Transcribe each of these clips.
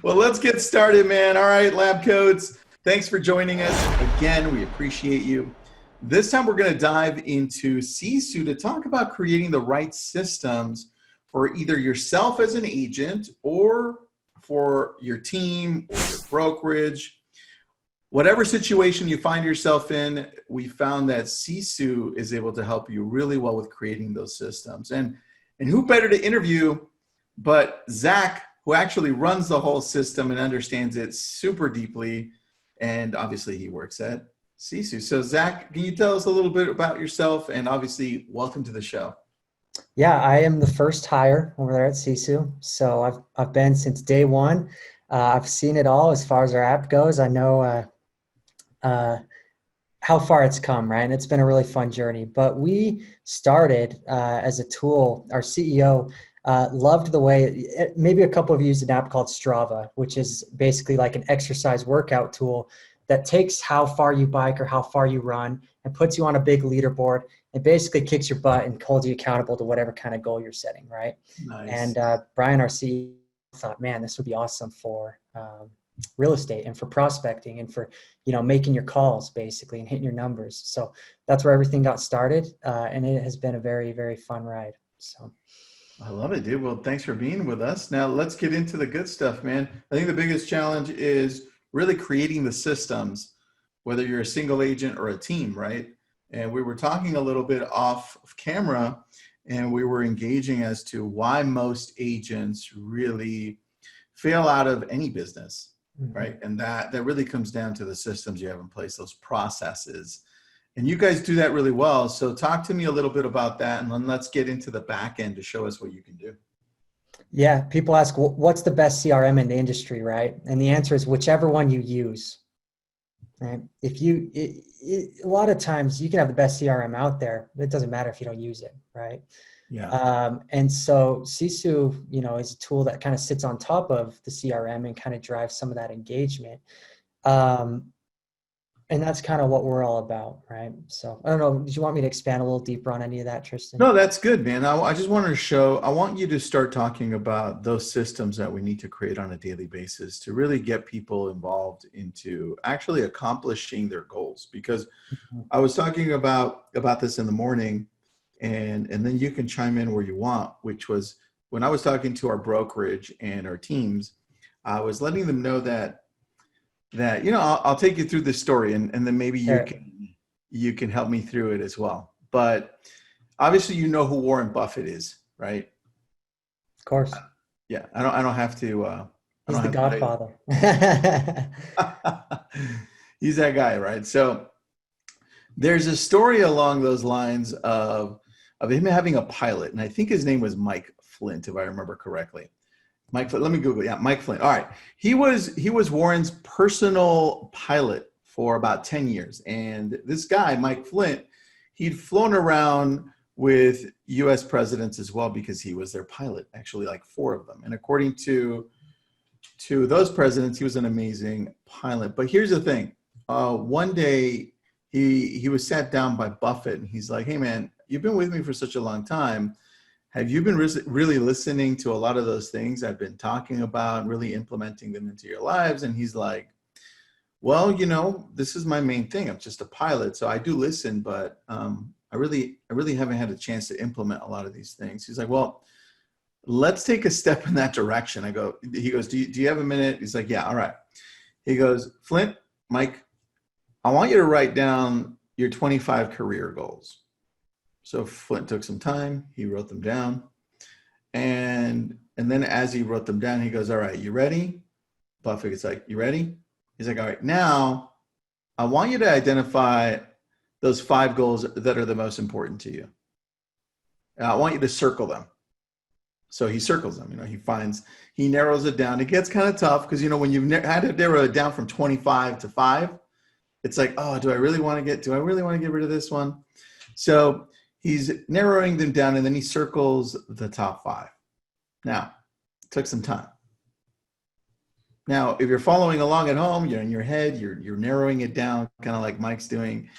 Well, let's get started, man. All right, lab coats. Thanks for joining us. Again, we appreciate you. This time we're going to dive into Sisu to talk about creating the right systems for either yourself as an agent or for your team or your brokerage. Whatever situation you find yourself in, we found that Sisu is able to help you really well with creating those systems. And who better to interview but Zach, who actually runs the whole system and understands it super deeply. And obviously he works at Sisu. So Zach, can you tell us a little bit about yourself, and obviously welcome to the show. Yeah, I am the first hire over there at Sisu. So I've been since day one. I've seen it all as far as our app goes. I know how far it's come, right? And it's been a really fun journey. But we started as a tool. Our CEO loved the way, maybe a couple of you used an app called Strava, which is basically like an exercise workout tool that takes how far you bike or how far you run and puts you on a big leaderboard and basically kicks your butt and holds you accountable to whatever kind of goal you're setting, right? Nice. And Brian, our CEO, thought, man, this would be awesome for real estate and for prospecting and for, making your calls basically and hitting your numbers. So that's where everything got started. And it has been a very, very fun ride. So I love it, dude. Well, thanks for being with us. Now let's get into the good stuff, man. I think the biggest challenge is really creating the systems, whether you're a single agent or a team, right? And we were talking a little bit off of camera, and we were engaging as to why most agents really fail out of any business, right? And that really comes down to the systems you have in place, those processes. And you guys do that really well. So talk to me a little bit about that, and then let's get into the back end to show us what you can do. Yeah, people ask, what's the best CRM in the industry, right? And the answer is whichever one you use. Right? A lot of times you can have the best CRM out there, but it doesn't matter if you don't use it, right? Yeah. And so Sisu, is a tool that kind of sits on top of the CRM and kind of drives some of that engagement. And that's kind of what we're all about, right? So I don't know, did you want me to expand a little deeper on any of that, Tristan? No, that's good, man. I just wanted to I want you to start talking about those systems that we need to create on a daily basis to really get people involved into actually accomplishing their goals. Because I was talking about this in the morning, and then you can chime in where you want, which was when I was talking to our brokerage and our teams, I was letting them know that I'll take you through this story, and then maybe you can help me through it as well. But obviously, who Warren Buffett is, right? Of course. Yeah, I don't have to. He's the Godfather. He's that guy, right? So there's a story along those lines of him having a pilot, and I think his name was Mike Flint, if I remember correctly. Mike Flint, let me Google. Yeah, Mike Flint. All right. He was Warren's personal pilot for about 10 years. And this guy, Mike Flint, he'd flown around with US presidents as well because he was their pilot, actually like 4 of them. And according to those presidents, he was an amazing pilot. But here's the thing. One day he was sat down by Buffett, and he's like, hey man, you've been with me for such a long time. Have you been really listening to a lot of those things I've been talking about and really implementing them into your lives? And he's like, well, this is my main thing. I'm just a pilot. So I do listen, but I really haven't had a chance to implement a lot of these things. He's like, well, let's take a step in that direction. He goes, do you have a minute? He's like, yeah, all right. He goes, Flint, Mike, I want you to write down your 25 career goals. So Flint took some time, he wrote them down. And then as he wrote them down, he goes, all right, you ready? Buffett is like, you ready? He's like, all right, now I want you to identify those 5 goals that are the most important to you. And I want you to circle them. So he circles them, he narrows it down. It gets kind of tough because, when you've had to narrow it down from 25 to 5, it's like, oh, do I really want to get rid of this one? So he's narrowing them down, and then he circles the top 5. Now, it took some time. Now, if you're following along at home, you're in your head, you're narrowing it down, kind of like Mike's doing.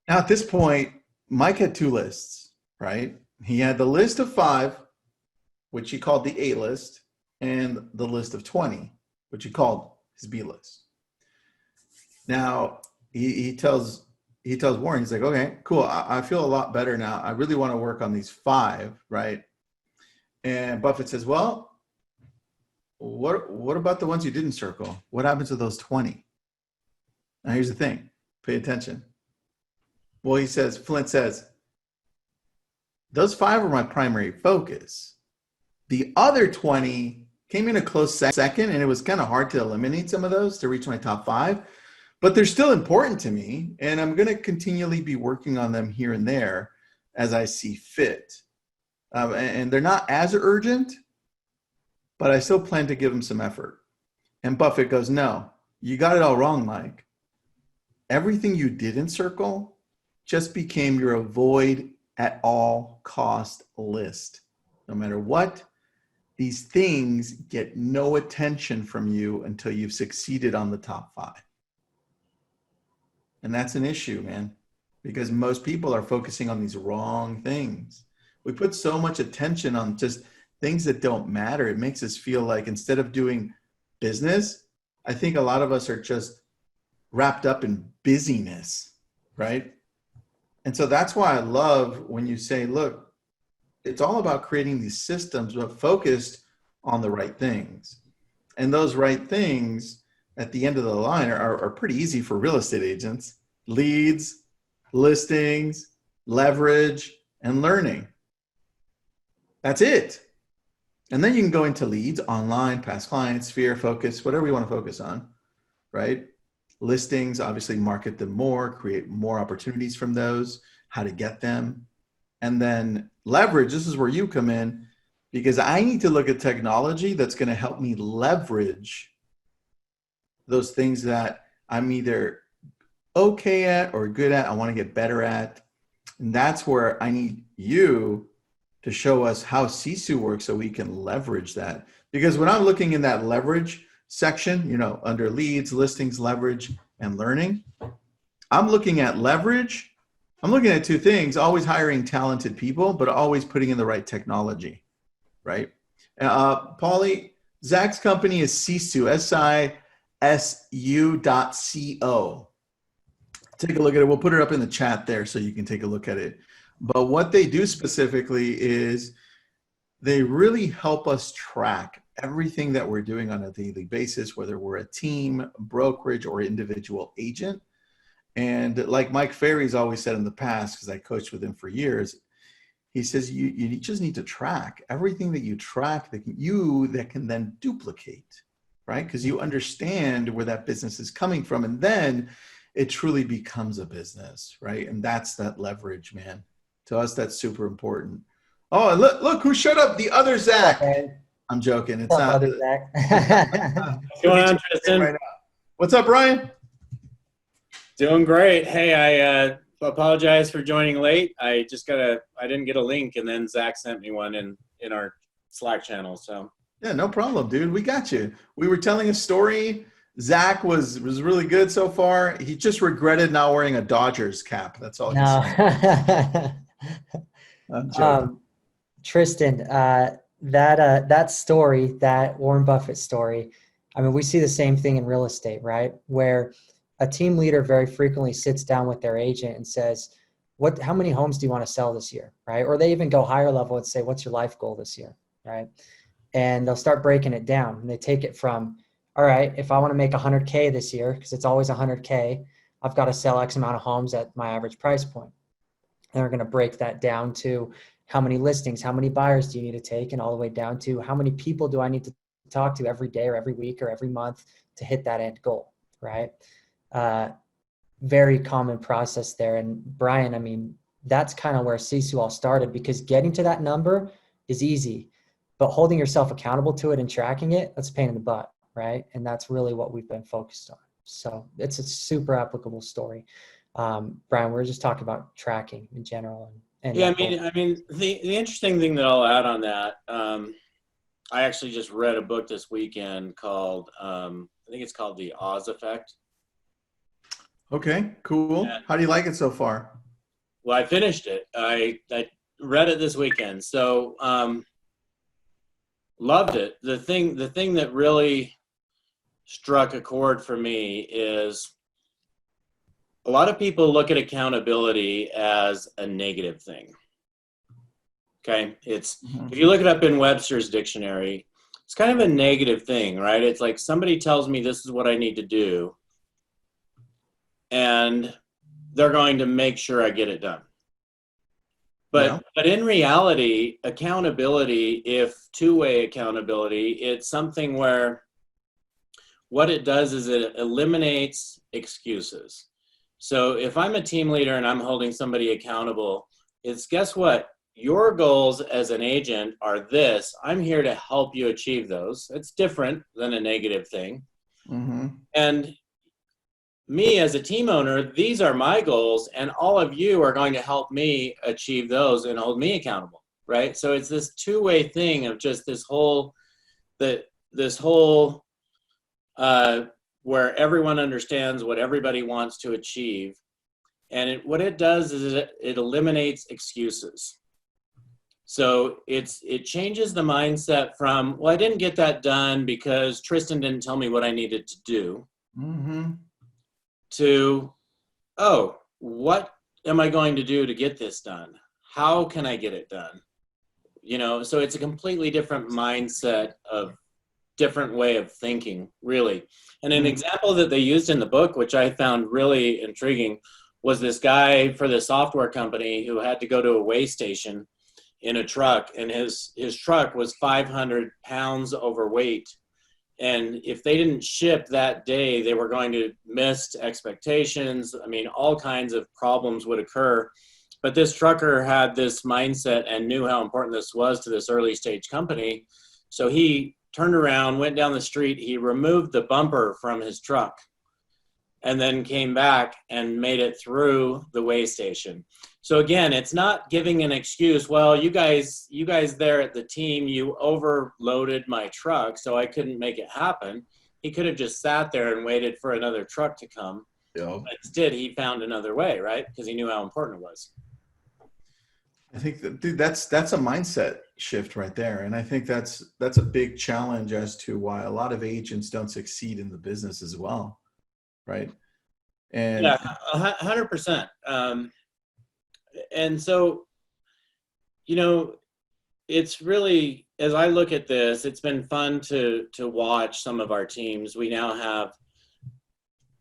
Now, at this point, Mike had 2 lists, right? He had the list of 5, which he called the A list, and the list of 20, which he called his B list. Now he tells Warren, he's like, okay, cool. I feel a lot better now. I really want to work on these 5, right? And Buffett says, well, what about the ones you didn't circle? What happens to those 20? Now here's the thing. Pay attention. Well, Flint says, those 5 are my primary focus. The other 20 came in a close second, and it was kind of hard to eliminate some of those to reach my top 5. But they're still important to me, and I'm going to continually be working on them here and there as I see fit. And they're not as urgent, but I still plan to give them some effort. And Buffett goes, no, you got it all wrong, Mike. Everything you didn't circle just became your avoid at all cost list. No matter what, these things get no attention from you until you've succeeded on the top 5. And that's an issue, man, because most people are focusing on these wrong things. We put so much attention on just things that don't matter. It makes us feel like instead of doing business, I think a lot of us are just wrapped up in busyness, right? And so that's why I love when you say, look, it's all about creating these systems, but focused on the right things. And those right things at the end of the line are pretty easy for real estate agents: leads, listings, leverage, and learning. That's it. And then you can go into leads, online, past clients, sphere, focus, whatever you want to focus on, right? Listings, obviously market them more, create more opportunities from those, how to get them. And then leverage, this is where you come in, because I need to look at technology that's going to help me leverage those things that I'm either okay at or good at, I want to get better at. And that's where I need you to show us how Sisu works so we can leverage that. Because when I'm looking in that leverage section, under leads, listings, leverage, and learning, I'm looking at leverage. I'm looking at 2 things: always hiring talented people, but always putting in the right technology, right? Paulie, Zach's company is Sisu, SISU.co. Take a look at it. We'll put it up in the chat there so you can take a look at it. But what they do specifically is they really help us track everything that we're doing on a daily basis, whether we're a team, brokerage, or individual agent. And like Mike Ferry's always said in the past, because I coached with him for years, he says you just need to track everything that you track that can then duplicate, right? Because you understand where that business is coming from, and then it truly becomes a business, right? And that's that leverage, man. To us, that's super important. Oh, look who showed up, the other Zach. Okay. I'm joking. It's What's not. up, other Zach? What's going on, Tristan? Right now. What's up, Brian? Doing great. Hey, I apologize for joining late. I didn't get a link, and then Zach sent me one in our Slack channel. So Yeah, no problem, dude. We got you. We were telling a story. Zach was really good so far. He just regretted not wearing a Dodgers cap. That's all. No. I'm joking. Tristan, that story, that Warren Buffett story, I mean, we see the same thing in real estate, right? Where a team leader very frequently sits down with their agent and says, how many homes do you want to sell this year, right? Or they even go higher level and say, what's your life goal this year, right? And they'll start breaking it down, and they take it from, all right, if I want to make 100K this year, because it's always 100K, I've got to sell X amount of homes at my average price point. And they're going to break that down to how many listings, how many buyers do you need to take, and all the way down to how many people do I need to talk to every day or every week or every month to hit that end goal, right? Very common process there. And Brian, I mean, that's kind of where Sisu all started, because getting to that number is easy, but holding yourself accountable to it and tracking it, that's a pain in the butt, right? And that's really what we've been focused on. So it's a super applicable story. Brian, we're just talking about tracking in general. And yeah, I mean, the interesting thing that I'll add on that, I actually just read a book this weekend called, I think it's called The Oz Effect. Okay, cool. Yeah. How do you like it so far? Well, I finished it. I read it this weekend. So loved it. The thing that really struck a chord for me is a lot of people look at accountability as a negative thing. Okay, if you look it up in Webster's dictionary, it's kind of a negative thing, right? It's like somebody tells me this is what I need to do, and they're going to make sure I get it done. But in reality, accountability, if two-way accountability, it's something where what it does is it eliminates excuses. So if I'm a team leader and I'm holding somebody accountable, it's guess what? Your goals as an agent are this. I'm here to help you achieve those. It's different than a negative thing. And me as a team owner, these are my goals, and all of you are going to help me achieve those and hold me accountable, right? So it's this two-way thing of just this whole where everyone understands what everybody wants to achieve. And what it does is it eliminates excuses. So it changes the mindset from, well, I didn't get that done because Tristan didn't tell me what I needed to do, to, oh, what am I going to do to get this done? How can I get it done? You know, so it's a completely different mindset of different way of thinking, really. And an example that they used in the book, which I found really intriguing, was this guy for the software company who had to go to a weigh station in a truck, and his truck was 500 pounds overweight. And if they didn't ship that day, they were going to miss expectations. I mean, all kinds of problems would occur. But this trucker had this mindset and knew how important this was to this early stage company. So he turned around, went down the street, he removed the bumper from his truck, and then came back and made it through the weigh station. So again, it's not giving an excuse, well, you guys there at the team, you overloaded my truck, so I couldn't make it happen. He could have just sat there and waited for another truck to come. But instead, he found another way, right? Because he knew how important it was. I think that, dude, that's a mindset shift right there. And I think that's a big challenge as to why a lot of agents don't succeed in the business as well. Right. And yeah, 100%. And so, you know, it's really, as I look at this, it's been fun to watch some of our teams. We now have,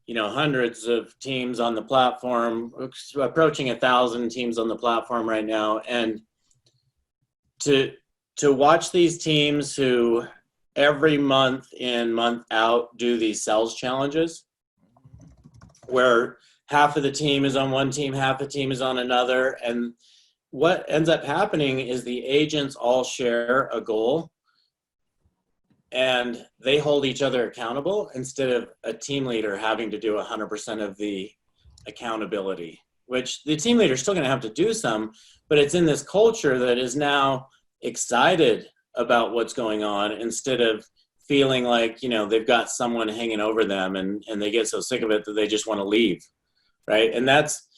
you know, hundreds of teams on the platform, approaching 1,000 teams on the platform right now. And to watch these teams who every month in, month out do these sales challenges, where half of the team is on one team, half the team is on another. And what ends up happening is the agents all share a goal and they hold each other accountable instead of a team leader having to do 100% of the accountability, which the team leader is still going to have to do some, but it's in this culture that is now excited about what's going on instead of feeling like, you know, they've got someone hanging over them and they get so sick of it that they just want to leave, right? And that's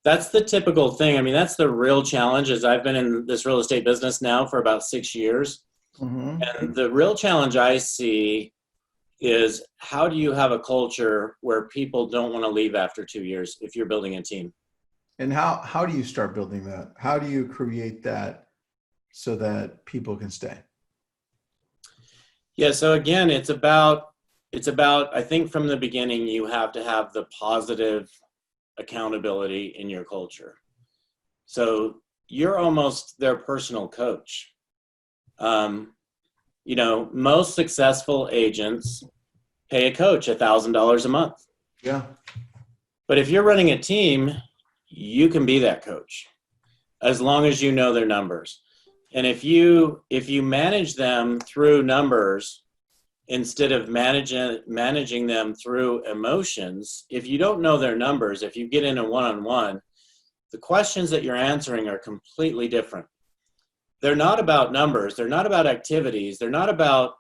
the typical thing. I mean, that's the real challenge. As I've been in this real estate business now for about 6 years. And the real challenge I see is, how do you have a culture where people don't want to leave after 2 years if you're building a team? And how do you start building that? How do you create that so that people can stay? Yeah, so again, it's about, I think from the beginning, you have to have the positive accountability in your culture. So you're almost their personal coach. You know, most successful agents pay a coach $1,000 a month. Yeah. But if you're running a team, you can be that coach as long as you know their numbers. And if you manage them through numbers instead of managing them through emotions, if you don't know their numbers, if you get in a one-on-one, the questions that you're answering are completely different. They're not about numbers. They're not about activities. They're not about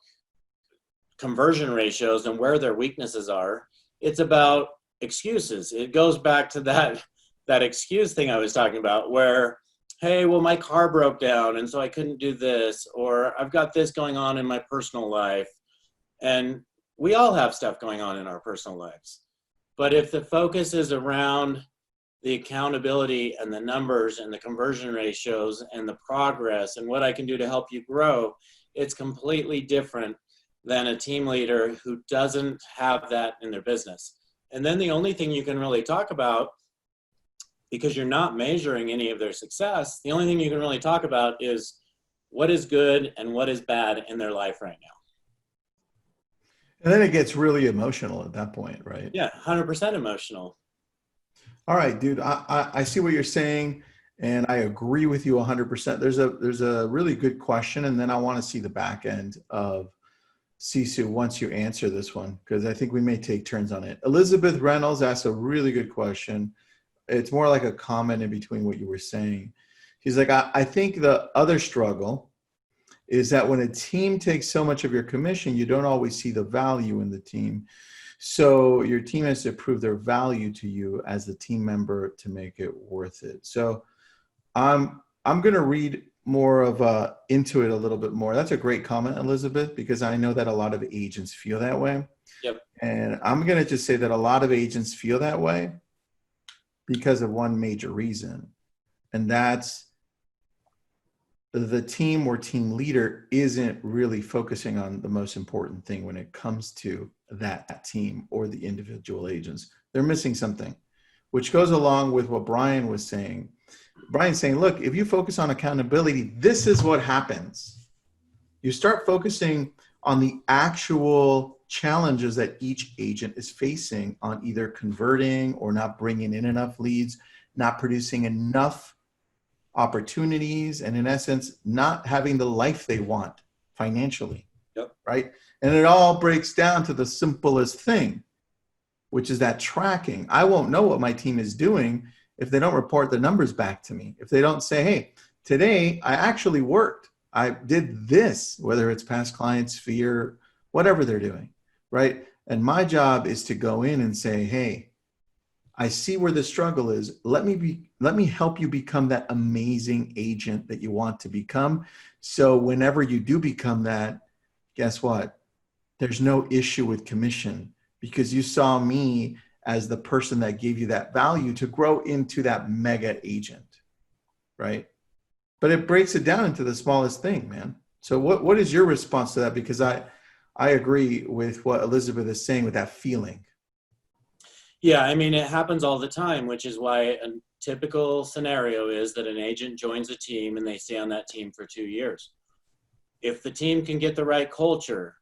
conversion ratios and where their weaknesses are. It's about excuses. It goes back to that excuse thing I was talking about, where, hey, well, my car broke down and so I couldn't do this, or I've got this going on in my personal life. And we all have stuff going on in our personal lives. But if the focus is around the accountability and the numbers and the conversion ratios and the progress and what I can do to help you grow, it's completely different than a team leader who doesn't have that in their business. And then the only thing you can really talk about, because you're not measuring any of their success, the only thing you can really talk about is what is good and what is bad in their life right now. And then it gets really emotional at that point, right? Yeah, 100% emotional. All right, dude, I see what you're saying, and I agree with you 100%. There's a really good question, and then I want to see the back end of Sisu once you answer this one, because I think we may take turns on it. Elizabeth Reynolds asked a really good question. It's more like a comment in between what you were saying. She's like, I think the other struggle is that when a team takes so much of your commission, you don't always see the value in the team. So your team has to prove their value to you as the team member to make it worth it. So I'm going to read more of into it a little bit more. That's a great comment, Elizabeth, because I know that a lot of agents feel that way. Yep. And I'm going to just say that a lot of agents feel that way because of one major reason. And that's the team or team leader isn't really focusing on the most important thing when it comes to that team or the individual agents. They're missing something, which goes along with what Brian was saying. Brian's saying, look, if you focus on accountability, this is what happens. You start focusing on the actual challenges that each agent is facing on either converting or not bringing in enough leads, not producing enough opportunities, and in essence, not having the life they want financially. Yep. Right? And it all breaks down to the simplest thing, which is that tracking. I won't know what my team is doing if they don't report the numbers back to me. If they don't say, hey, today I actually worked. I did this, whether it's past clients, fear, whatever they're doing, right? And my job is to go in and say, hey, I see where the struggle is. Let me help you become that amazing agent that you want to become. So whenever you do become that, guess what? There's no issue with commission because you saw me as the person that gave you that value to grow into that mega agent, right? But it breaks it down into the smallest thing, man. So what is your response to that? Because I agree with what Elizabeth is saying with that feeling. Yeah, I mean, it happens all the time, which is why a typical scenario is that an agent joins a team and they stay on that team for 2 years. If the team can get the right culture,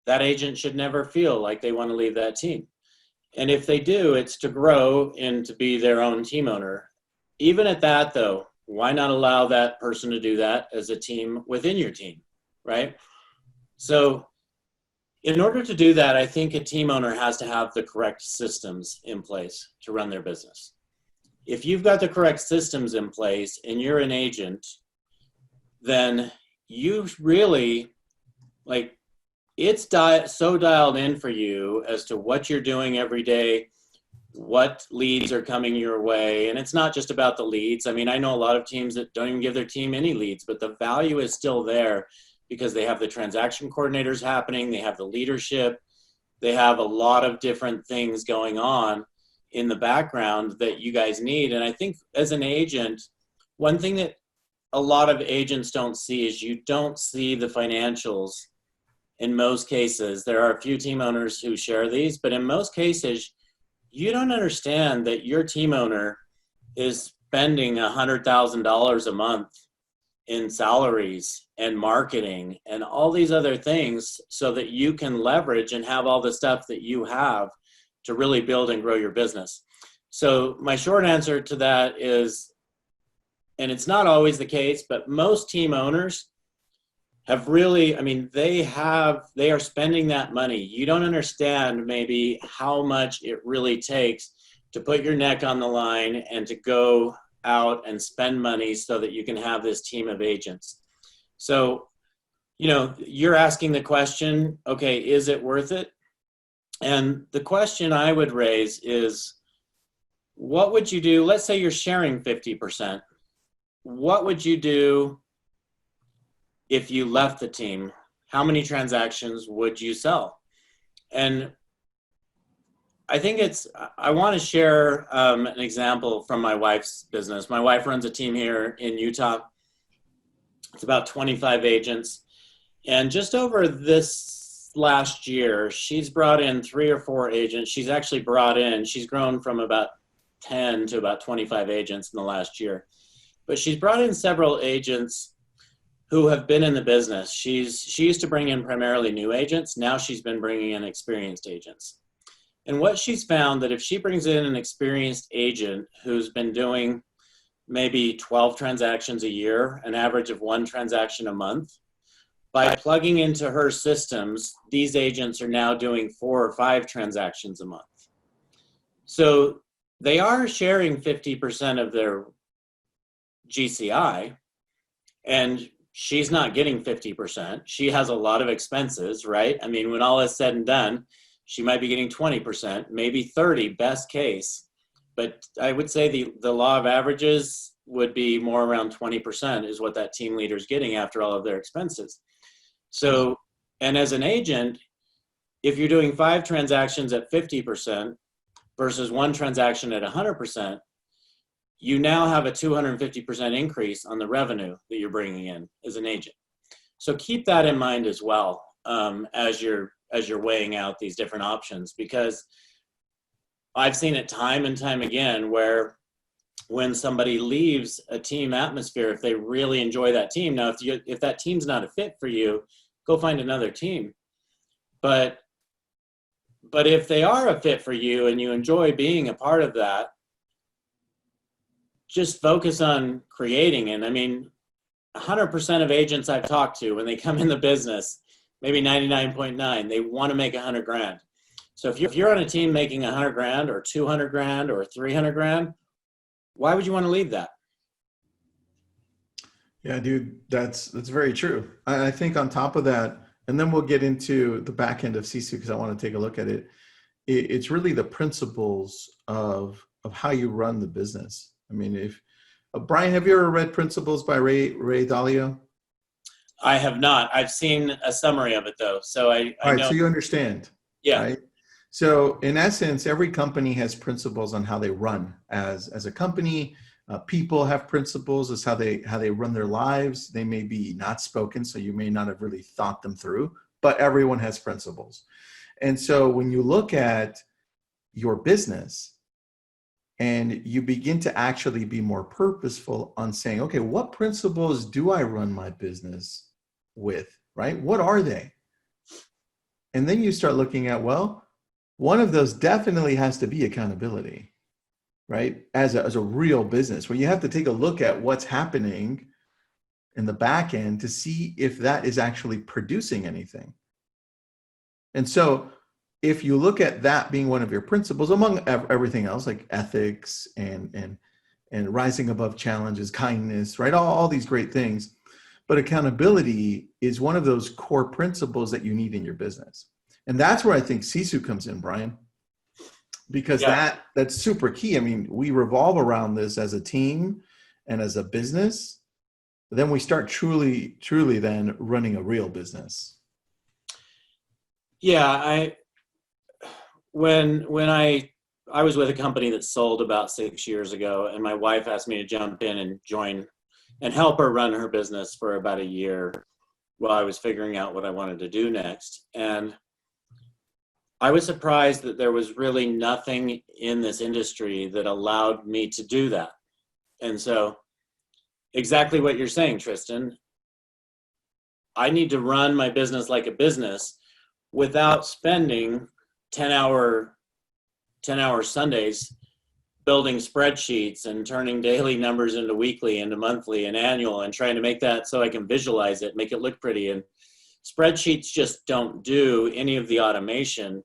that agent should never feel like they want to leave that team. And if they do, it's to grow and to be their own team owner. Even at that, though, why not allow that person to do that as a team within your team, right? So in order to do that, I think a team owner has to have the correct systems in place to run their business. If you've got the correct systems in place and you're an agent, then you really, like, it's so dialed in for you as to what you're doing every day, what leads are coming your way. And it's not just about the leads. I mean, I know a lot of teams that don't even give their team any leads, but the value is still there because they have the transaction coordinators happening, they have the leadership, they have a lot of different things going on in the background that you guys need. And I think as an agent, one thing that a lot of agents don't see is you don't see the financials. In most cases, there are a few team owners who share these, but in most cases, you don't understand that your team owner is spending $100,000 a month in salaries and marketing and all these other things so that you can leverage and have all the stuff that you have to really build and grow your business. So my short answer to that is, and it's not always the case, but most team owners have really, I mean, they are spending that money. You don't understand maybe how much it really takes to put your neck on the line and to go out and spend money so that you can have this team of agents. So, you know, you're asking the question, okay, is it worth it? And the question I would raise is, what would you do? Let's say you're sharing 50%. What would you do if you left the team? How many transactions would you sell? And I think I want to share an example from my wife's business. My wife runs a team here in Utah. It's about 25 agents. And just over this last year, she's brought in 3 or 4 agents. She's grown from about 10 to about 25 agents in the last year. But she's brought in several agents who have been in the business. She used to bring in primarily new agents. Now she's been bringing in experienced agents. And what she's found that if she brings in an experienced agent who's been doing maybe 12 transactions a year, an average of 1 transaction a month, by plugging into her systems, these agents are now doing 4 or 5 transactions a month. So they are sharing 50% of their GCI, and she's not getting 50%. She has a lot of expenses, right? I mean, when all is said and done, she might be getting 20%, maybe 30, best case. But I would say the law of averages would be more around 20% is what that team leader is getting after all of their expenses. So, and as an agent, if you're doing 5 transactions at 50% versus 1 transaction at 100%, you now have a 250% increase on the revenue that you're bringing in as an agent. So keep that in mind as well as you're weighing out these different options, because I've seen it time and time again where when somebody leaves a team atmosphere, if they really enjoy that team, now if that team's not a fit for you, go find another team. But if they are a fit for you and you enjoy being a part of that, just focus on creating it. I mean, 100% of agents I've talked to, when they come in the business, maybe 99.9, they want to make 100 grand. So if you're on a team making 100 grand or 200 grand or 300 grand, why would you want to leave that? Yeah, dude, that's very true. I think on top of that, and then we'll get into the back end of Sisu because I want to take a look at it. It's really the principles of how you run the business. I mean, if Brian, have you ever read Principles by Ray Dalio? I have not. I've seen a summary of it though, so I All right, know. so you understand. Yeah. Right? So in essence, every company has principles on how they run as a company. People have principles as how they run their lives. They may be not spoken, so you may not have really thought them through, but everyone has principles. And so when you look at your business and you begin to actually be more purposeful on saying, okay, what principles do I run my business with, right? What are they? And then you start looking at, well, one of those definitely has to be accountability, right? As a real business, where you have to take a look at what's happening in the back end to see if that is actually producing anything. And so if you look at that being one of your principles, among everything else, like ethics and rising above challenges, kindness, right? All these great things. But accountability is one of those core principles that you need in your business. And that's where I think Sisu comes in, Brian, because that's super key. I mean, we revolve around this as a team and as a business. Then we start truly then running a real business. Yeah, when I was with a company that sold about 6 years ago, and my wife asked me to jump in and join and help her run her business for about a year while I was figuring out what I wanted to do next. And I was surprised that there was really nothing in this industry that allowed me to do that. And so exactly what you're saying, Tristan, I need to run my business like a business without spending 10-hour Sundays building spreadsheets and turning daily numbers into weekly, into monthly and annual, and trying to make that so I can visualize it, make it look pretty. And spreadsheets just don't do any of the automation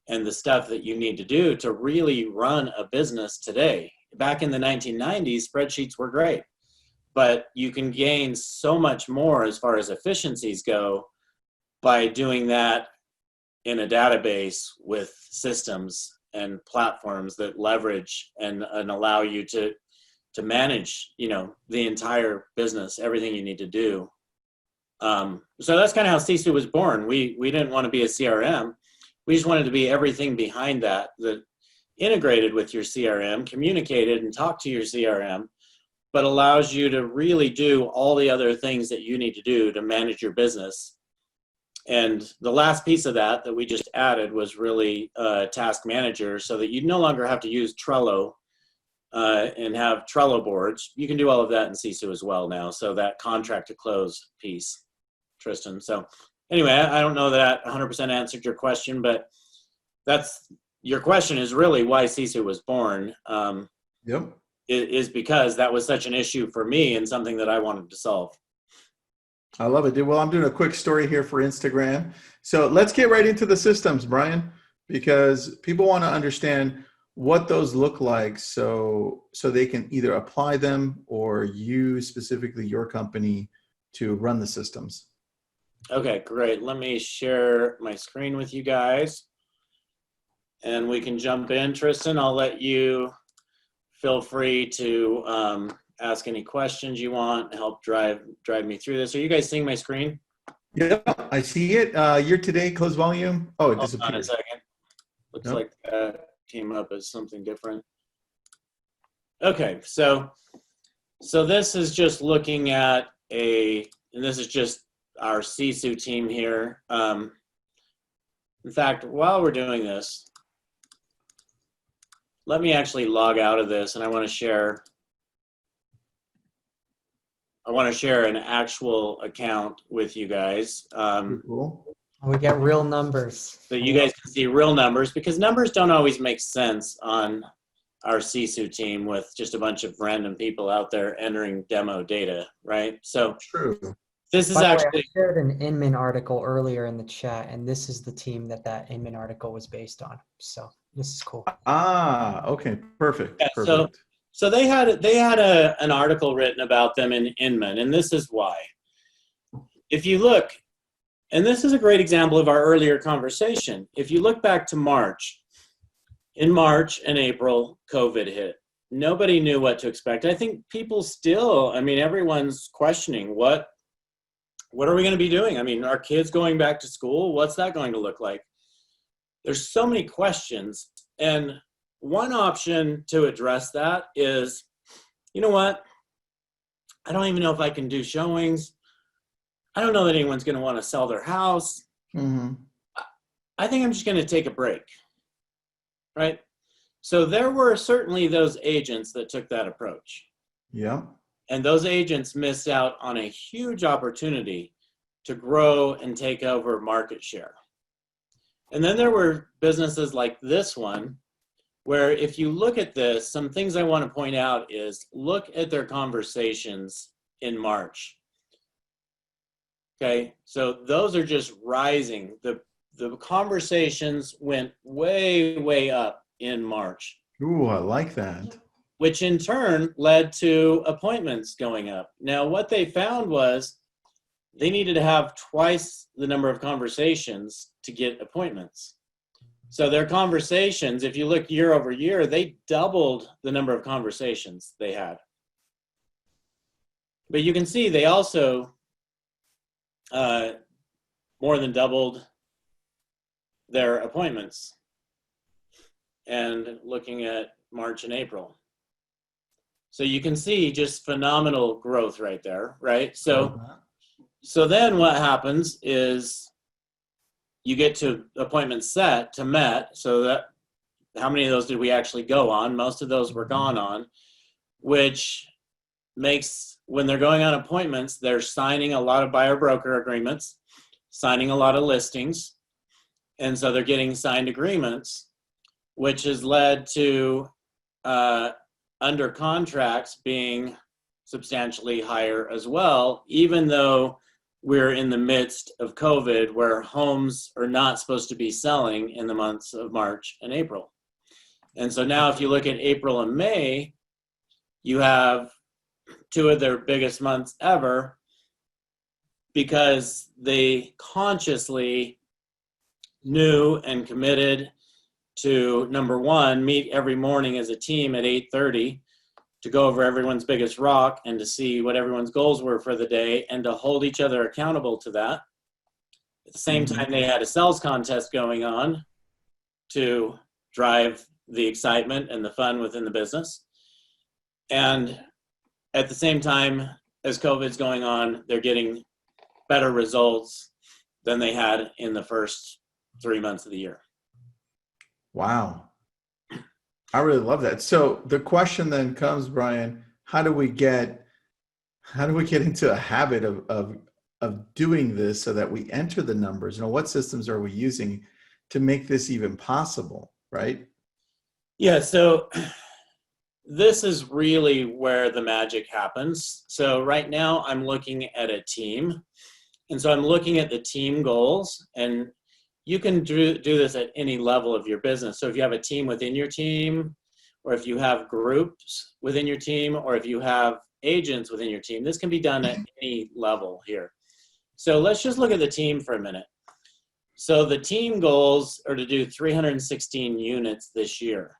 and the stuff that you need to do to really run a business today. Back in the 1990s, spreadsheets were great, but you can gain so much more as far as efficiencies go by doing that in a database with systems and platforms that leverage and allow you to manage, the entire business, everything you need to do. So that's kind of how Sisu was born. We didn't want to be a CRM. We just wanted to be everything behind that integrated with your CRM, communicated and talked to your CRM, but allows you to really do all the other things that you need to do to manage your business. And the last piece of that we just added was really task manager, so that you no longer have to use Trello and have Trello boards. You can do all of that in Sisu as well now. So that contract to close piece, Tristan. So anyway, I don't know that 100% answered your question, but your question is really why Sisu was born. Yep. Is because that was such an issue for me and something that I wanted to solve. I love it, dude. Well, I'm doing a quick story here for Instagram. So let's get right into the systems, Brian, because people want to understand what those look like so they can either apply them or use specifically your company to run the systems. Okay, great. Let me share my screen with you guys and we can jump in. Tristan, I'll let you feel free to ask any questions you want, help drive me through this. Are you guys seeing my screen? Yeah, I see it. Year to date, close volume. Oh, it disappeared. Hold on a second. Looks like that came up as something different. Okay, so this is just looking at and this is just our Sisu team here. In fact, while we're doing this, let me actually log out of this, and I want to share an actual account with you guys. Cool. We get real numbers. So you guys can see real numbers, because numbers don't always make sense on our Sisu team with just a bunch of random people out there entering demo data, right? So true. This is By the way, actually. I shared an Inman article earlier in the chat, and this is the team that Inman article was based on. So this is cool. Okay, perfect. Yeah, Perfect. So they had an article written about them in Inman, and this is why. If you look, and this is a great example of our earlier conversation. If you look back to March, in March and April, COVID hit. Nobody knew what to expect. I think people still, everyone's questioning what are we going to be doing? Are kids going back to school? What's that going to look like? There's so many questions. And one option to address that is, you know what? I don't even know if I can do showings. I don't know that anyone's going to want to sell their house. Mm-hmm. I think I'm just going to take a break, right? So there were certainly those agents that took that approach. Yeah. And those agents missed out on a huge opportunity to grow and take over market share. And then there were businesses like this one, where if you look at this, some things I want to point out is look at their conversations in March. Okay, so those are just rising. The conversations went way, way up in March. Ooh, I like that. Which in turn led to appointments going up. Now, what they found was they needed to have twice the number of conversations to get appointments. So their conversations, if you look year over year, they doubled the number of conversations they had. But you can see they also more than doubled their appointments. And looking at March and April. So you can see just phenomenal growth right there, right? So then what happens is you get to appointments set to met. So that, how many of those did we actually go on? Most of those were gone on, which makes, when they're going on appointments, they're signing a lot of buyer broker agreements, signing a lot of listings. And so they're getting signed agreements, which has led to under contracts being substantially higher as well, even though we're in the midst of COVID, where homes are not supposed to be selling in the months of March and April. And so now if you look at April and May, you have two of their biggest months ever, because they consciously knew and committed to, number one, meet every morning as a team at 8:30 to go over everyone's biggest rock and to see what everyone's goals were for the day and to hold each other accountable to that. At the same time, they had a sales contest going on to drive the excitement and the fun within the business. And at the same time, as COVID's going on, they're getting better results than they had in the first 3 months of the year. Wow. I really love that. So the question then comes, Brian, how do we get into a habit of doing this so that we enter the numbers? What systems are we using to make this even possible, right? Yeah, so this is really where the magic happens. So right now I'm looking at a team. And so I'm looking at the team goals, and you can do this at any level of your business. So if you have a team within your team, or if you have groups within your team, or if you have agents within your team, this can be done at any level here. So let's just look at the team for a minute. So the team goals are to do 316 units this year.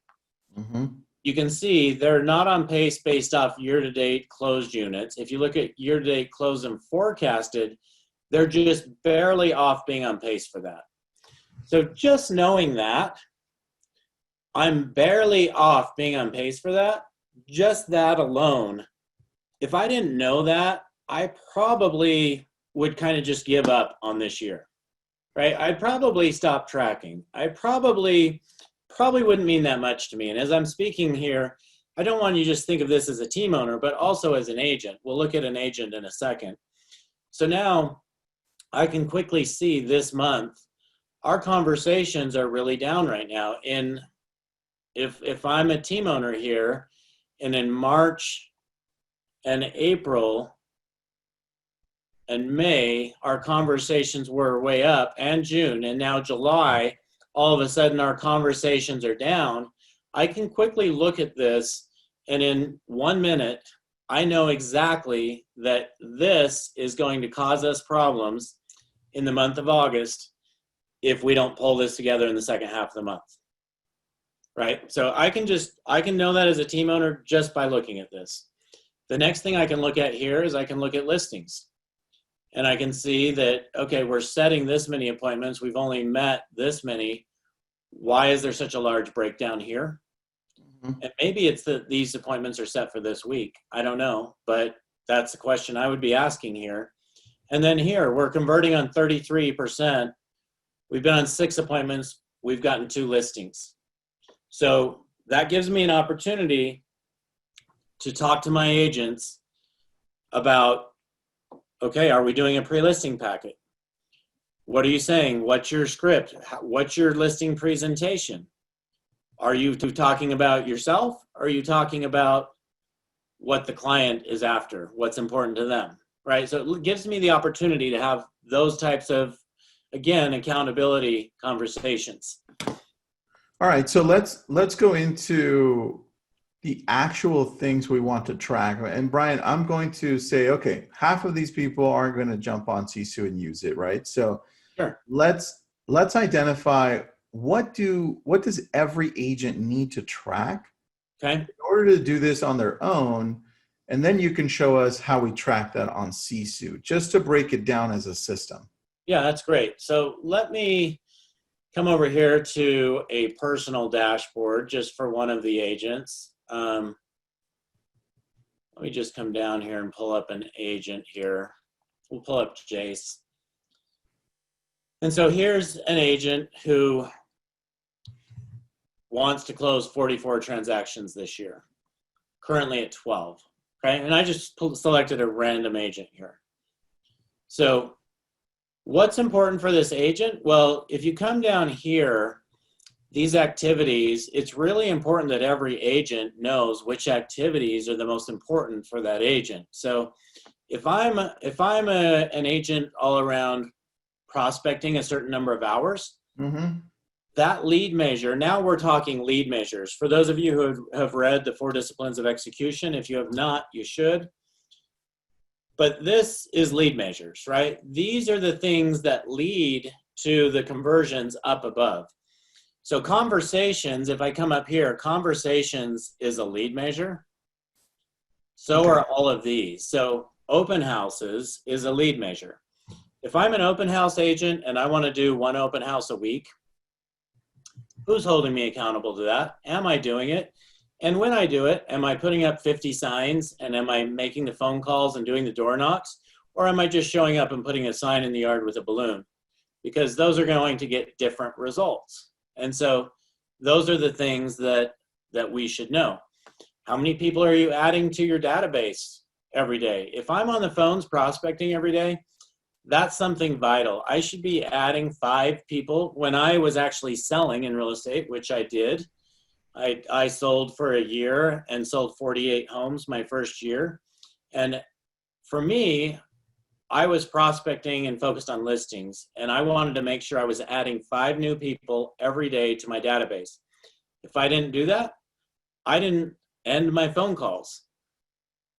Mm-hmm. You can see they're not on pace based off year-to-date closed units. If you look at year-to-date closed and forecasted, they're just barely off being on pace for that. So just knowing that, I'm barely off being on pace for that, just that alone, if I didn't know that, I probably would kind of just give up on this year, right? I'd probably stop tracking. I probably wouldn't mean that much to me. And as I'm speaking here, I don't want you to just think of this as a team owner, but also as an agent. We'll look at an agent in a second. So now I can quickly see this month, our conversations are really down right now. If I'm a team owner here, and in March and April and May, our conversations were way up, and June, and now July, all of a sudden our conversations are down, I can quickly look at this, and in 1 minute, I know exactly that this is going to cause us problems in the month of August if we don't pull this together in the second half of the month, right? So I can know that as a team owner just by looking at this. The next thing I can look at here is I can look at listings. And I can see that, okay, we're setting this many appointments. We've only met this many. Why is there such a large breakdown here? Mm-hmm. And maybe it's that these appointments are set for this week. I don't know, but that's the question I would be asking here. And then here, we're converting on 33%. We've been on 6 appointments. We've gotten 2 listings. So that gives me an opportunity to talk to my agents about, okay, are we doing a pre-listing packet? What are you saying? What's your script? What's your listing presentation? Are you talking about yourself? Or are you talking about what the client is after? What's important to them, right? So it gives me the opportunity to have those types of, again, accountability conversations. All right, so let's go into the actual things we want to track. And Brian, I'm going to say, okay, half of these people aren't going to jump on Sisu and use it, right? So sure. Let's identify what does every agent need to track, okay, in order to do this on their own, and then you can show us how we track that on Sisu, just to break it down as a system. Yeah, that's great. So let me come over here to a personal dashboard just for one of the agents. Let me just come down here and pull up an agent here. We'll pull up Jace. And so here's an agent who wants to close 44 transactions this year, currently at 12, okay? And I just selected a random agent here. So what's important for this agent? Well, if you come down here, these activities, it's really important that every agent knows which activities are the most important for that agent. So if I'm an agent all around prospecting a certain number of hours, mm-hmm. that lead measure, now we're talking lead measures. For those of you who have read the 4 Disciplines of Execution, if you have not, you should. But this is lead measures, right? These are the things that lead to the conversions up above. So conversations, if I come up here, conversations is a lead measure. So okay. Are all of these. So open houses is a lead measure. If I'm an open house agent and I want to do 1 open house a week, Who's holding me accountable to that? Am I doing it? And when I do it, am I putting up 50 signs and am I making the phone calls and doing the door knocks? Or am I just showing up and putting a sign in the yard with a balloon? Because those are going to get different results. And so those are the things that we should know. How many people are you adding to your database every day? If I'm on the phones prospecting every day, that's something vital. I should be adding 5 people. When I was actually selling in real estate, which I did, I sold for a year and sold 48 homes my first year. And for me, I was prospecting and focused on listings, and I wanted to make sure I was adding 5 new people every day to my database. If I didn't do that, I didn't end my phone calls.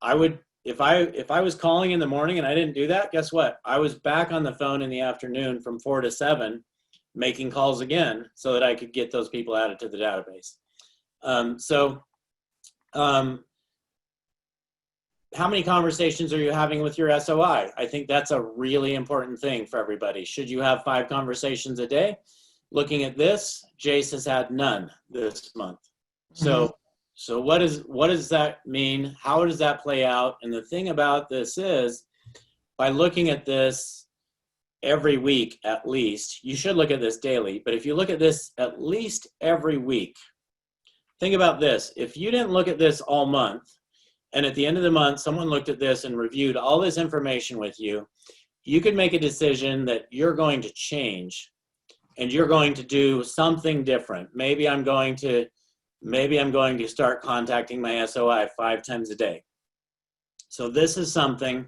I would, if I was calling in the morning and I didn't do that, guess what? I was back on the phone in the afternoon from 4 to 7, making calls again so that I could get those people added to the database. How many conversations are you having with your SOI? I think that's a really important thing for everybody. Should you have 5 conversations a day? Looking at this, Jace has had none this month. So what does that mean? How does that play out? And the thing about this is, by looking at this every week at least, you should look at this daily, but if you look at this at least every week, think about this. If you didn't look at this all month, and at the end of the month, someone looked at this and reviewed all this information with you, you could make a decision that you're going to change and you're going to do something different. Maybe I'm going to start contacting my SOI 5 times a day. So this is something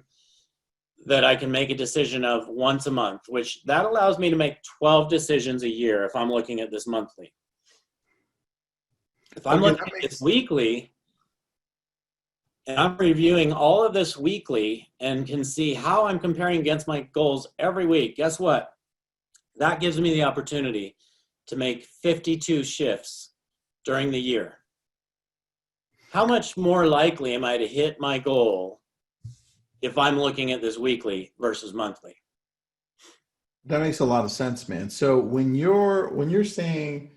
that I can make a decision of once a month, which that allows me to make 12 decisions a year if I'm looking at this monthly. If I'm looking at this weekly, and I'm reviewing all of this weekly and can see how I'm comparing against my goals every week, guess what? That gives me the opportunity to make 52 shifts during the year. How much more likely am I to hit my goal if I'm looking at this weekly versus monthly? That makes a lot of sense, man. So when you're saying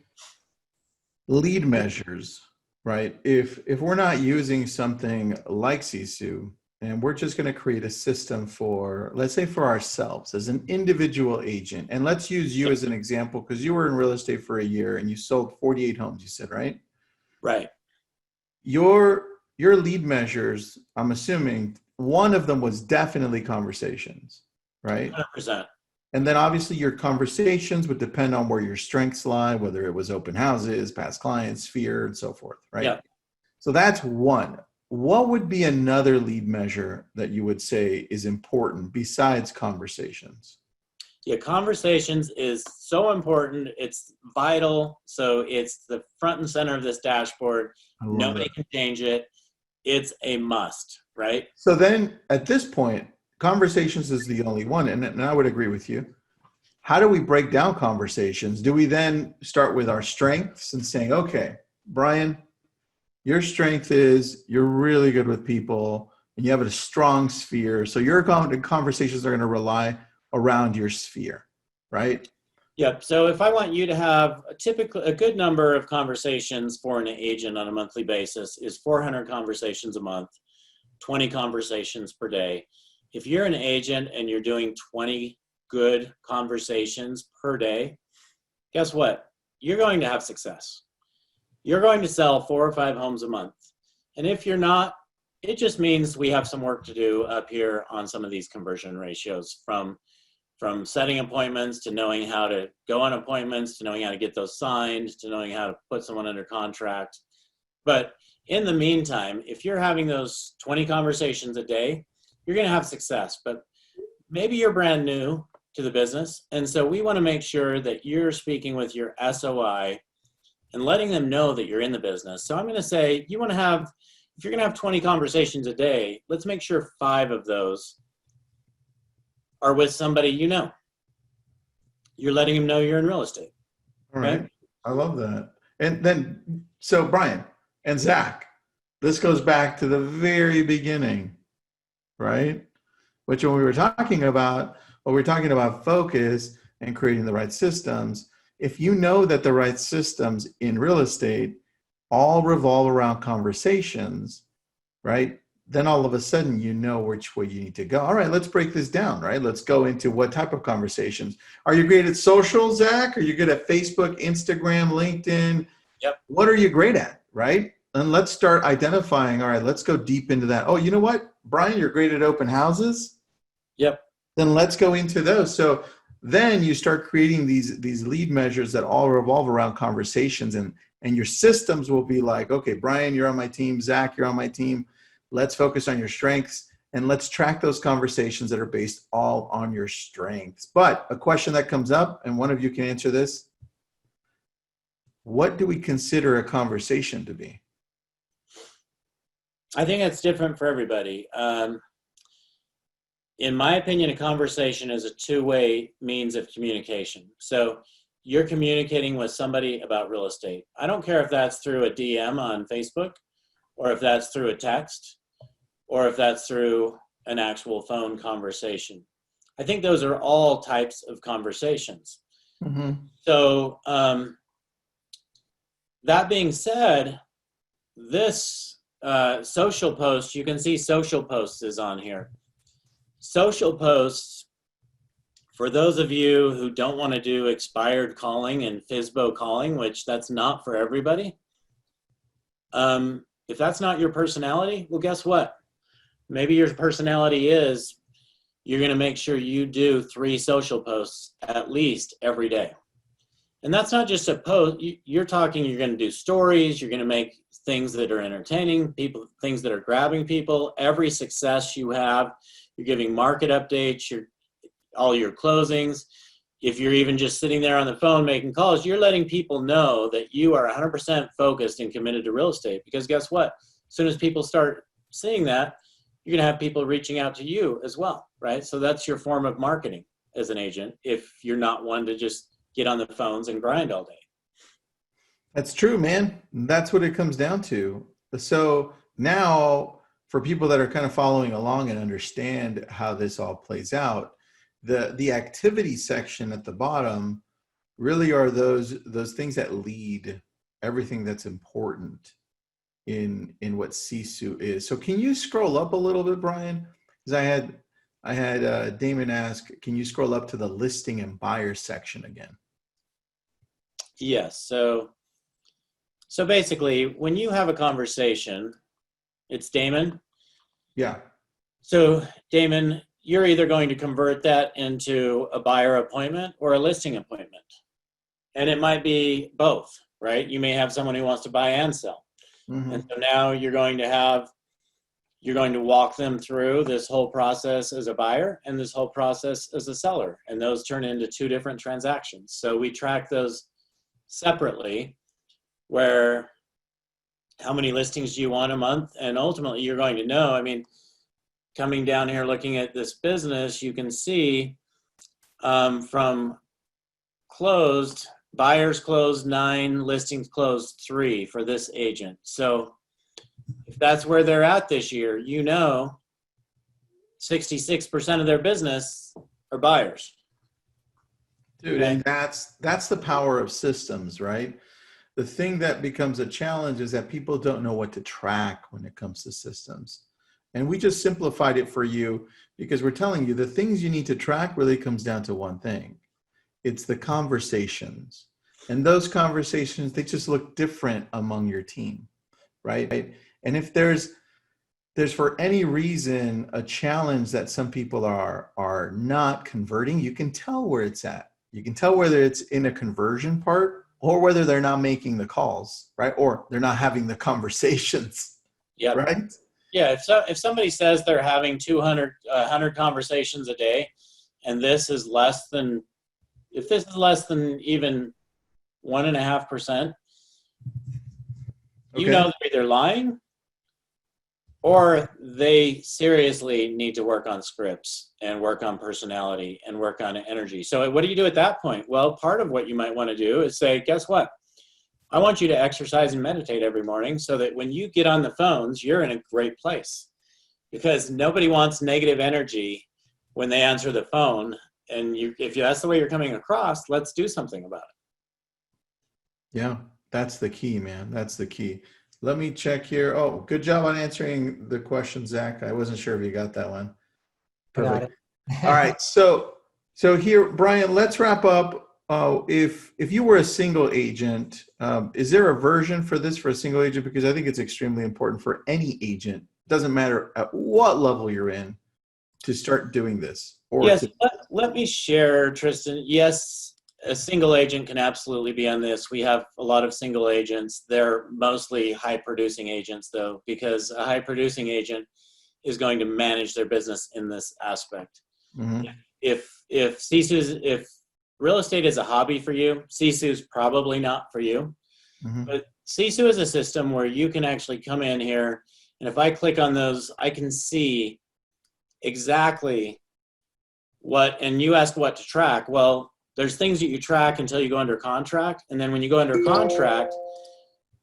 lead measures, right? If we're not using something like Sisu, and we're just going to create a system for, let's say, for ourselves as an individual agent, and let's use you as an example because you were in real estate for a year and you sold 48 homes, you said, right? Right. Your lead measures, I'm assuming one of them was definitely conversations, right? 100%. And then obviously your conversations would depend on where your strengths lie, whether it was open houses, past clients, sphere, and so forth, right? Yeah. So that's one. What would be another lead measure that you would say is important besides conversations? Yeah, conversations is so important. It's vital. So it's the front and center of this dashboard. Nobody can change it. It's a must, right? So then at this point, conversations is the only one, and I would agree with you. How do we break down conversations? Do we then start with our strengths and saying, okay, Brian, your strength is you're really good with people and you have a strong sphere. So your conversations are going to rely around your sphere, right? Yep. So if I want you to have a good number of conversations for an agent on a monthly basis is 400 conversations a month, 20 conversations per day. If you're an agent and you're doing 20 good conversations per day, guess what? You're going to have success. You're going to sell 4 or 5 homes a month. And if you're not, it just means we have some work to do up here on some of these conversion ratios, from setting appointments to knowing how to go on appointments, to knowing how to get those signed, to knowing how to put someone under contract. But in the meantime, if you're having those 20 conversations a day, you're going to have success. But maybe you're brand new to the business. And so we want to make sure that you're speaking with your SOI and letting them know that you're in the business. So I'm going to say, if you're going to have 20 conversations a day, let's make sure 5 of those are with somebody you know. You're letting them know you're in real estate. All right. Okay? I love that. And then, so Brian and Zach, this goes back to the very beginning, right? Which when we were talking about focus and creating the right systems, if you know that the right systems in real estate all revolve around conversations, right? Then all of a sudden, you know which way you need to go. All right, let's break this down, right? Let's go into what type of conversations. Are you great at social, Zach? Are you good at Facebook, Instagram, LinkedIn? Yep. What are you great at, right? And let's start identifying, all right, let's go deep into that. Oh, you know what, Brian, you're great at open houses? Yep. Then let's go into those. So then you start creating these lead measures that all revolve around conversations, and your systems will be like, okay, Brian, you're on my team. Zach, you're on my team. Let's focus on your strengths, and let's track those conversations that are based all on your strengths. But a question that comes up, and one of you can answer this: what do we consider a conversation to be? I think it's different for everybody. In my opinion, a conversation is a two-way means of communication. So you're communicating with somebody about real estate. I don't care if that's through a DM on Facebook, or if that's through a text, or if that's through an actual phone conversation. I think those are all types of conversations. Mm-hmm. So that being said, this social post, you can see social posts is on here. Social posts, for those of you who don't want to do expired calling and FSBO calling, which that's not for everybody, if that's not your personality, well, guess what? Maybe your personality is you're going to make sure you do 3 social posts at least every day. And that's not just a post. You're talking, you're going to do stories. You're going to make things that are entertaining people, things that are grabbing people. Every success you have, you're giving market updates, all your closings. If you're even just sitting there on the phone making calls, you're letting people know that you are 100% focused and committed to real estate. Because guess what? As soon as people start seeing that, you're going to have people reaching out to you as well, right? So that's your form of marketing as an agent, if you're not one to just get on the phones and grind all day. That's true, man. That's what it comes down to. So now, for people that are kind of following along and understand how this all plays out, the activity section at the bottom really are those things that lead everything that's important in what Sisu is. So can you scroll up a little bit, Brian? Because I had Damon ask, can you scroll up to the listing and buyer section again? Yes. So basically, when you have a conversation, it's Damon. Yeah. So Damon, you're either going to convert that into a buyer appointment or a listing appointment. And it might be both, right? You may have someone who wants to buy and sell. Mm-hmm. And so now you're going to walk them through this whole process as a buyer and this whole process as a seller. And those turn into 2 different transactions. So we track those separately, where how many listings do you want a month? And ultimately you're going to know, I mean, coming down here, looking at this business, you can see from closed, buyers closed 9, listings closed 3 for this agent. So if that's where they're at this year, 66% of their business are buyers. Dude, and that's the power of systems, right? The thing that becomes a challenge is that people don't know what to track when it comes to systems. And we just simplified it for you because we're telling you the things you need to track really comes down to one thing. It's the conversations. And those conversations, they just look different among your team, right? And if there's for any reason a challenge that some people are not converting, you can tell where it's at. You can tell whether it's in a conversion part or whether they're not making the calls, right? Or they're not having the conversations, yep. Right? Yeah, if somebody says they're having 100 conversations a day, and this is less than even 1.5%, you know they're either lying or they seriously need to work on scripts and work on personality and work on energy. So what do you do at that point? Well, part of what you might want to do is say, guess what? I want you to exercise and meditate every morning so that when you get on the phones, you're in a great place, because nobody wants negative energy when they answer the phone. And if that's the way you're coming across, let's do something about it. Yeah, that's the key, man. That's the key. Let me check here. Oh, good job on answering the question, Zach. I wasn't sure if you got that one. I got Perfect. it. All right. So here, Brian, let's wrap up. If you were a single agent, is there a version for this for a single agent? Because I think it's extremely important for any agent. Doesn't matter at what level you're in to start doing this. Or Yes, to, let me share, Tristan. Yes, a single agent can absolutely be on this. We have a lot of single agents. They're mostly high producing agents, though, because a high producing agent is going to manage their business in this aspect. Mhm. If real estate is a hobby for you, Sisu's probably not for you. Mhm. But Sisu is a system where you can actually come in here, and if I click on those, I can see exactly what, and you ask what to track. Well, there's things that you track until you go under contract, and then when you go under contract,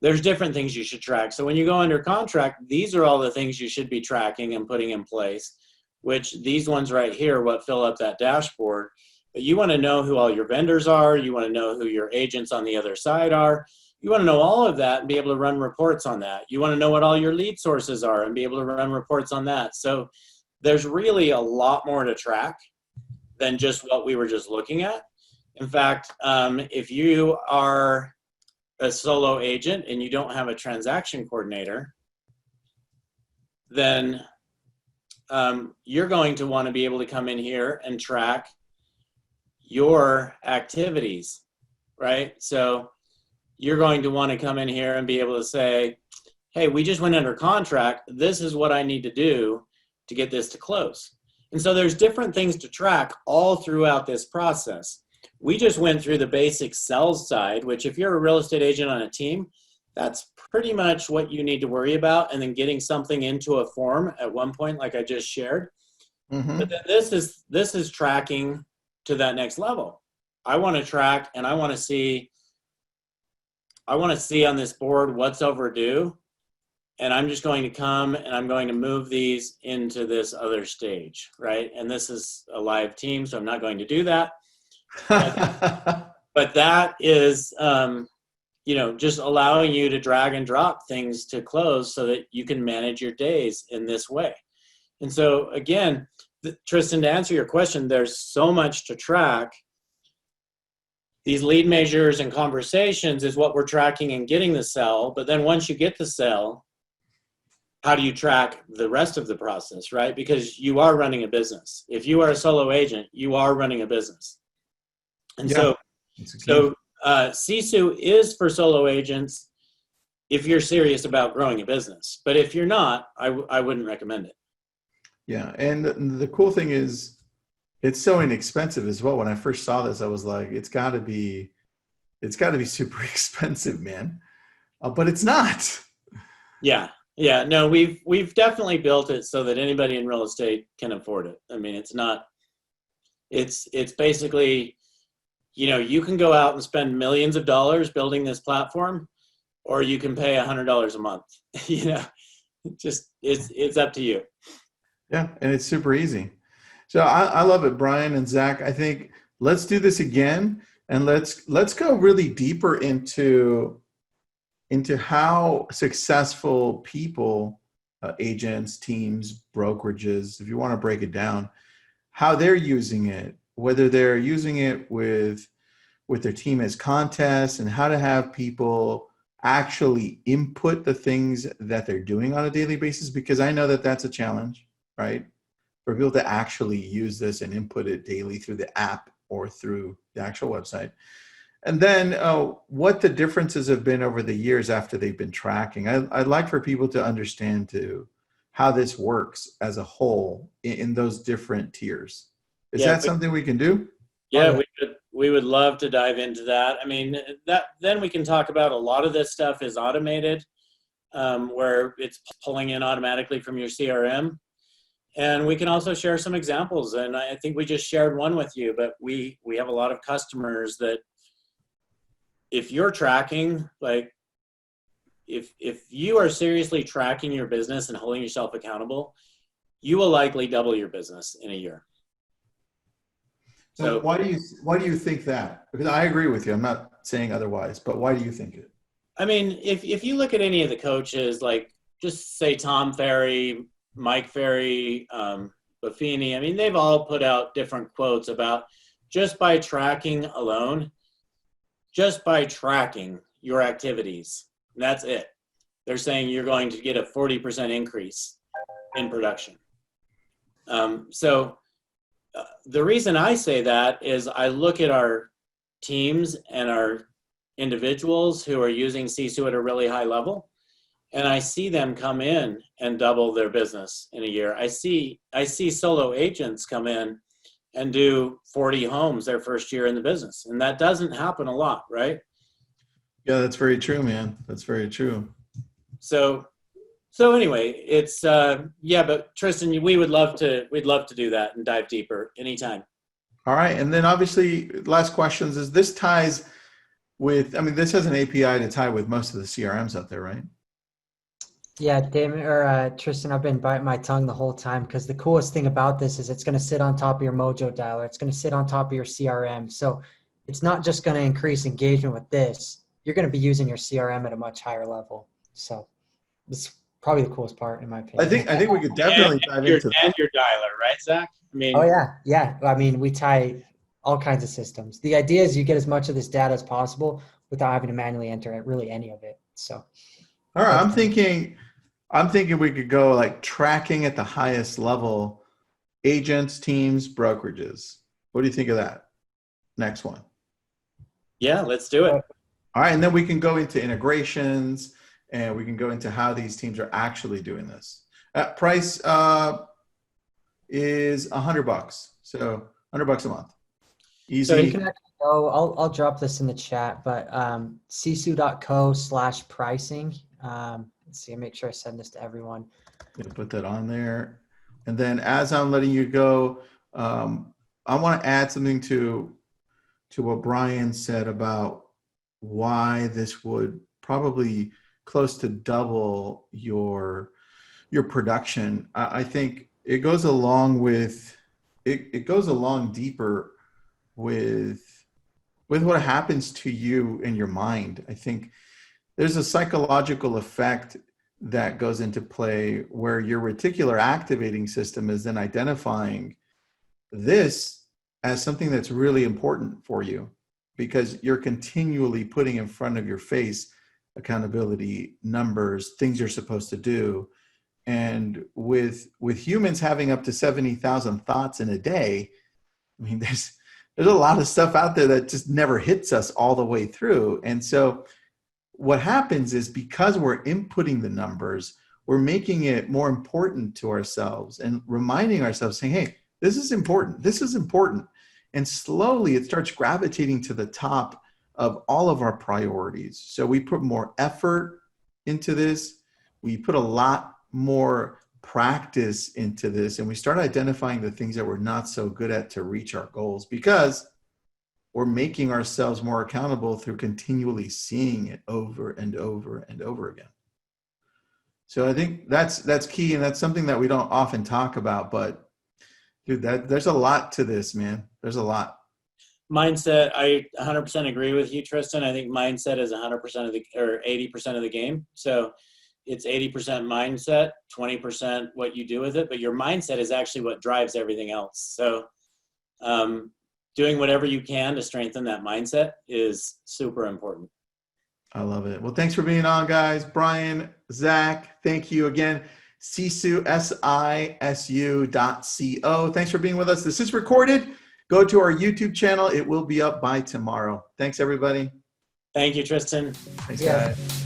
there's different things you should track. So when you go under contract, these are all the things you should be tracking and putting in place, which these ones right here are what fill up that dashboard. But you want to know who all your vendors are. You want to know who your agents on the other side are. You want to know all of that and be able to run reports on that. You want to know what all your lead sources are and be able to run reports on that. So there's really a lot more to track than just what we were just looking at. In fact, if you are a solo agent and you don't have a transaction coordinator, then you're going to want to be able to come in here and track your activities, right? So you're going to want to come in here and be able to say, hey, we just went under contract. This is what I need to do to get this to close. And so there's different things to track all throughout this process. We just went through the basic sales side, which if you're a real estate agent on a team, that's pretty much what you need to worry about. And then getting something into a form at one point, like I just shared. Mhm. But then this is tracking to that next level. I want to track and I want to see on this board what's overdue. And I'm just going to come and I'm going to move these into this other stage, right? And this is a live team, so I'm not going to do that. But that is, just allowing you to drag and drop things to close so that you can manage your days in this way. And so again, Tristan, to answer your question, there's so much to track. These lead measures and conversations is what we're tracking and getting the sell. But then once you get the sell, how do you track the rest of the process, right? Because you are running a business. If you are a solo agent, you are running a business. And Yeah, so Sisu is for solo agents if you're serious about growing a business. But if you're not, I wouldn't recommend it. Yeah, and the cool thing is it's so inexpensive as well. When I first saw this, I was like, it's got to be super expensive, man. But it's not. Yeah, no, we've definitely built it so that anybody in real estate can afford it. I mean, it's basically, you can go out and spend millions of dollars building this platform, or you can pay $100 a month. It's up to you. Yeah, and it's super easy. So I love it, Brian and Zach. I think let's do this again, and let's go really deeper into how successful people, agents, teams, brokerages, if you want to break it down, how they're using it, whether they're using it with their team as contests, and how to have people actually input the things that they're doing on a daily basis, because I know that that's a challenge, right? For people to actually use this and input it daily through the app or through the actual website. And then what the differences have been over the years after they've been tracking. I'd like for people to understand how this works as a whole in those different tiers. Is that something we can do? Yeah, we would love to dive into that. I mean, then we can talk about a lot of this stuff is automated, where it's pulling in automatically from your CRM. And we can also share some examples. And I think we just shared one with you, but we have a lot of customers that if you're tracking, like if you are seriously tracking your business and holding yourself accountable, you will likely double your business in a year. So why do you think that? Because I agree with you. I'm not saying otherwise, but why do you think it? I mean, if you look at any of the coaches, like just say Tom Ferry, Mike Ferry, Buffini, I mean, they've all put out different quotes about just by tracking alone, just by tracking your activities, that's it. They're saying you're going to get a 40% increase in production. The reason I say that is I look at our teams and our individuals who are using Sisu at a really high level, and I see them come in and double their business in a year. I see solo agents come in and do 40 homes their first year in the business, and that doesn't happen a lot, right? Yeah, that's very true, man. That's very true. So anyway, it's but Tristan, we'd love to do that and dive deeper anytime. All right, and then obviously, last questions is this ties with. I mean, this has an API to tie with most of the CRMs out there, right? Yeah, Damon or Tristan, I've been biting my tongue the whole time because the coolest thing about this is it's going to sit on top of your Mojo dialer. It's going to sit on top of your CRM. So it's not just going to increase engagement with this. You're going to be using your CRM at a much higher level. So it's probably the coolest part, in my opinion. I think we could definitely dive into that. Your dialer, right, Zach? I mean, oh yeah. I mean, we tie all kinds of systems. The idea is you get as much of this data as possible without having to manually enter it, really any of it. So, all right, I'm thinking we could go like tracking at the highest level, agents, teams, brokerages. What do you think of that? Next one. Yeah, let's do it. All right, and then we can go into integrations, and we can go into how these teams are actually doing this. Price is $100, so $100 a month. Easy. So you can actually go. I'll drop this in the chat, but sisu.co/pricing. Let's see. Make sure I send this to everyone. Gonna put that on there, and then as I'm letting you go, I want to add something to what Brian said about why this would probably close to double your production. I think it goes along with it goes along deeper with what happens to you in your mind. I think there's a psychological effect that goes into play where your reticular activating system is then identifying this as something that's really important for you because you're continually putting in front of your face accountability, numbers, things you're supposed to do. And with humans having up to 70,000 thoughts in a day, I mean, there's a lot of stuff out there that just never hits us all the way through. And so what happens is because we're inputting the numbers, we're making it more important to ourselves and reminding ourselves saying, hey, this is important. This is important. And slowly it starts gravitating to the top of all of our priorities. So we put more effort into this. We put a lot more practice into this, and we start identifying the things that we're not so good at to reach our goals because we're making ourselves more accountable through continually seeing it over and over and over again. So I think that's key, and that's something that we don't often talk about, but dude, there's a lot to this, man. There's a lot. Mindset, I 100% agree with you, Tristan. I think mindset is 100% of the, or 80% of the game. So it's 80% mindset, 20% what you do with it, but your mindset is actually what drives everything else. So doing whatever you can to strengthen that mindset is super important. I love it. Well, thanks for being on, guys. Brian, Zach, thank you again. Sisu, sisu.co. Thanks for being with us. This is recorded. Go to our YouTube channel. It will be up by tomorrow. Thanks, everybody. Thank you, Tristan. Thanks, guys.